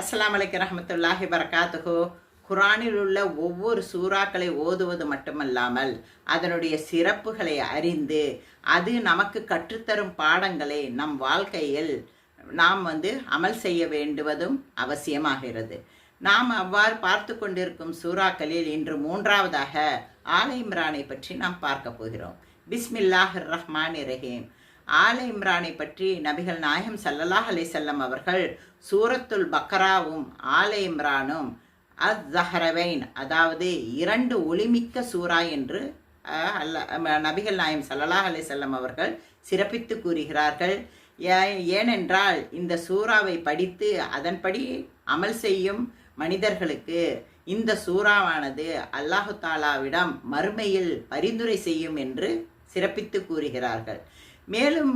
அஸ்ஸலாமு அலைக்கும் ரஹ்மத்துல்லாஹி பரகாத்துஹு. குர்ஆனில் உள்ள ஒவ்வொரு சூறாக்களை ஓதுவது மட்டுமல்லாமல் அதனுடைய சிறப்புகளை அறிந்து அது நமக்கு கற்றுத்தரும் பாடங்களை நம் வாழ்க்கையில் நாம் அமல் செய்ய வேண்டுவதும் அவசியமாகிறது. நாம் அவ்வாறு பார்த்து கொண்டிருக்கும் சூறாக்களில் இன்று மூன்றாவதாக ஆல இம்ரானை பற்றி நாம் பார்க்க போகிறோம். பிஸ்மில்லாஹிர் ரஹ்மானிர் ரஹீம். ஆல இம்ரானை பற்றி நபிகள் நாயகம் ஸல்லல்லாஹு அலைஹி வஸல்லம் அவர்கள் சூரத்துல் பக்ராவும் ஆல இம்ரானும் அஸ்-ஸஹ்ரவைன், அதாவது இரண்டு ஒளிமிக்க சூரா என்று நபிகள் நாயகம் ஸல்லல்லாஹு அலைஹி வஸல்லம் அவர்கள் சிறப்பித்து கூறுகிறார்கள். ஏனென்றால் இந்த சூறாவை படித்து அதன்படி அமல் செய்யும் மனிதர்களுக்கு இந்த சூறாவானது அல்லாஹு தாலாவிடம் மறுமையில் பரிந்துரை செய்யும் என்று சிறப்பித்து கூறுகிறார்கள். மேலும்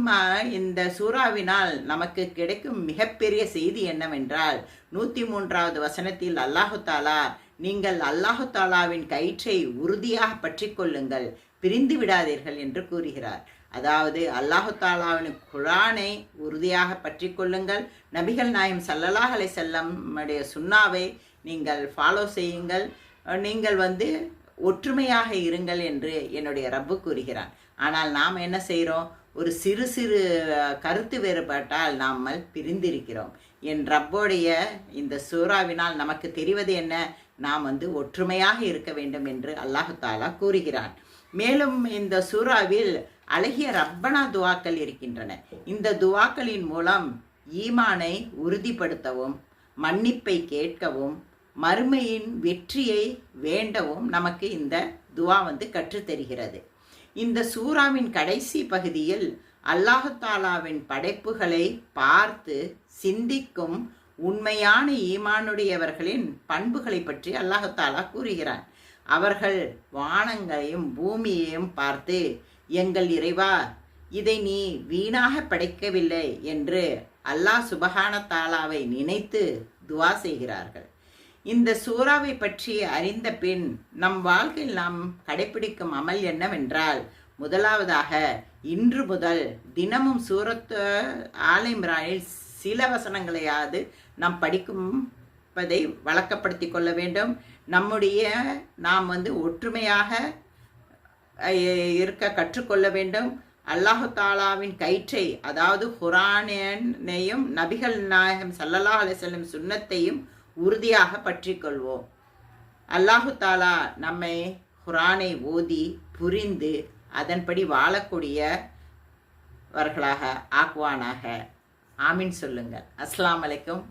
இந்த சூறாவினால் நமக்கு கிடைக்கும் மிகப்பெரிய செய்தி என்னவென்றால் 103வது வசனத்தில் அல்லாஹு தாலா, நீங்கள் அல்லாஹு தாலாவின் கயிற்றை உறுதியாக பற்றி கொள்ளுங்கள், பிரிந்து விடாதீர்கள் என்று கூறுகிறார். அதாவது அல்லாஹு தாலாவின் குர்ஆனை உறுதியாக பற்றி கொள்ளுங்கள், நபிகள் நாயகம் ஸல்லல்லாஹு அலைஹி வஸல்லம் உடைய சுன்னாவை நீங்கள் ஃபாலோ செய்யுங்கள், நீங்கள் ஒற்றுமையாக இருங்கள் என்று என்னுடைய ரப்பு கூறுகிறான். ஆனால் நாம் என்ன செய்கிறோம்? ஒரு சிறு சிறு கருத்து வேறுபாட்டால் நாம் பிரிந்திருக்கிறோம். என் ரப்போடைய இந்த சூறாவினால் நமக்கு தெரிவது என்ன? நாம் ஒற்றுமையாக இருக்க வேண்டும் என்று அல்லாஹு தாலா கூறுகிறான். மேலும் இந்த சூறாவில் அழகிய ரப்பனா துவாக்கள் இருக்கின்றன. இந்த துவாக்களின் மூலம் ஈமானை உறுதிப்படுத்தவும், மன்னிப்பை கேட்கவும், மறுமையின் வெற்றியை வேண்டவும் நமக்கு இந்த துவா கற்றுத்தருகிறது. இந்த சூறாவின் கடைசி பகுதியில் அல்லாஹு தாலாவின் படைப்புகளை பார்த்து சிந்திக்கும் உண்மையான ஈமானுடையவர்களின் பண்புகளை பற்றி அல்லாஹு தாலா கூறுகிறான். அவர்கள் வானங்களையும் பூமியையும் பார்த்து, எங்கள் இறைவா, இதை நீ வீணாக படைக்கவில்லை என்று அல்லாஹ் சுபஹான தாலாவை நினைத்து துவா செய்கிறார்கள். இந்த சூறாவை பற்றி அறிந்த பின் நம் வாழ்க்கையில் நாம் கடைபிடிக்கும் அமல் என்னவென்றால், முதலாவதாக இன்று முதல் தினமும் சூரத்து ஆல இம்ரானில் சில வசனங்களையாவது நாம் படிக்கும்பதை வழக்கப்படுத்தி கொள்ள வேண்டும். நாம் ஒற்றுமையாக இருக்க கற்றுக்கொள்ள வேண்டும். அல்லாஹு தாலாவின் கயிற்றை, அதாவது குர்ஆனையும் நபிகள் நாயகம் ஸல்லல்லாஹு அலைஹி வஸல்லம் சுன்னத்தையும் உறுதியாக பற்றி கொள்வோம். அல்லாஹு தாலா நம்மை குர்ஆனை ஓதி புரிந்து அதன்படி வாழக்கூடியவர்களாக ஆக்குவானாக. ஆமீன் சொல்லுங்கள். அஸ்ஸலாமு அலைக்கும்.